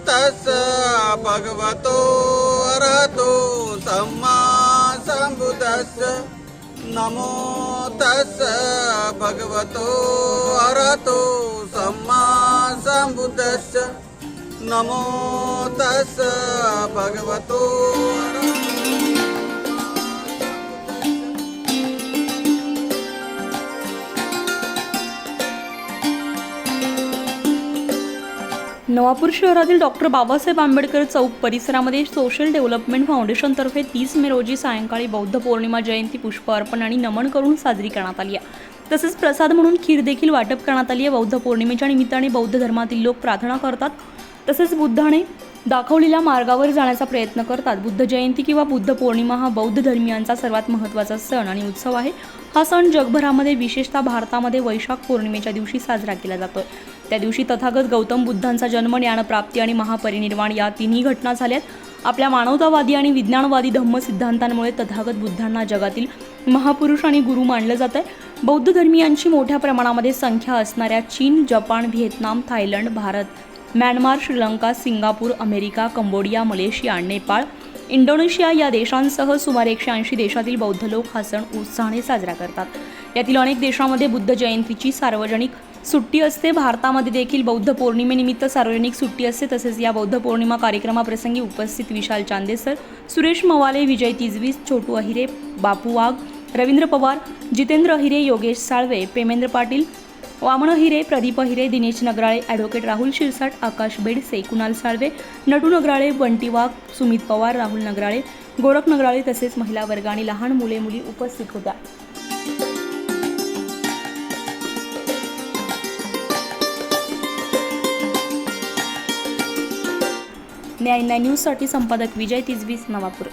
तस्स भगवतो अरहतो सम्मा संबुद्धस्स नमो तस्स भगवतो अरहतो सम्मा संबुद्धस्स नमो तस्स भगवतो नवापूर शहरातील डॉक्टर बाबासाहेब आंबेडकर चौक परिसरामध्ये सोशल डेव्हलपमेंट फाउंडेशनतर्फे 30 मे रोजी सायंकाळी बौद्ध पौर्णिमा जयंती पुष्प अर्पण आणि नमन करून साजरी करण्यात आली आहे। तसेच प्रसाद म्हणून खीर देखील वाटप करण्यात आली आहे। बौद्ध पौर्णिमेच्या निमित्ताने बौद्ध धर्मातील लोक प्रार्थना करतात, तसेच बुद्धाने दाखवलेल्या मार्गावर जाण्याचा प्रयत्न करतात। बुद्ध जयंती किंवा बुद्ध पौर्णिमा हा बौद्ध धर्मियांचा सर्वात महत्त्वाचा सण आणि उत्सव आहे। हा सण जगभरामध्ये विशेषतः भारतामध्ये वैशाख पौर्णिमेच्या दिवशी साजरा केला जातो। त्या दिवशी तथागत गौतम बुद्धांचा जन्म, ज्ञानप्राप्ती आणि महापरिनिर्वाण या तिन्ही घटना झाल्यात। आपल्या मानवतावादी आणि विज्ञानवादी धम्म सिद्धांतांमुळे तथागत बुद्धांना जगातील महापुरुष आणि गुरु मानलं जातं। बौद्ध धर्मियांची मोठ्या प्रमाणामध्ये संख्या असणाऱ्या चीन, Japan, Vietnam, Thailand, Bharat, Myanmar, Sri Lanka, Singapore, America, Cambodia, Malaysia, Nepal, Indonesia या देशांसह सुमारे 180 देशातील बौद्ध लोक हा सण उत्साहाने साजरा करतात। यातील अनेक देशांमध्ये बुद्ध जयंतीची सार्वजनिक सुट्टी असते। भारतामध्ये देखील बौद्ध पौर्णिमेनिमित्त सार्वजनिक सुट्टी असते। तसेच या बौद्ध पौर्णिमा कार्यक्रमाप्रसंगी उपस्थित विशाल चांदेसर, सुरेश मवाले, विजय तिजवीस, छोटू अहिरे, बापू वाघ, रवींद्र पवार, जितेंद्र अहिरे, योगेश साळवे, पेमेंद्र पाटील, वामन हिरे, प्रदीप हिरे, दिनेश नगराळे, ॲडव्होकेट राहुल शिरसाट, आकाश बेडसे, कुणाल साळवे, नटू नगराळे, बंटी वाघ, सुमित पवार, राहुल नगराळे, गोरख नगराळे तसेच महिला वर्ग आणि लहान मुले मुली उपस्थित होत्या। न्याय न्यूजसाठी संपादक विजय तिजवीस, नवापूर।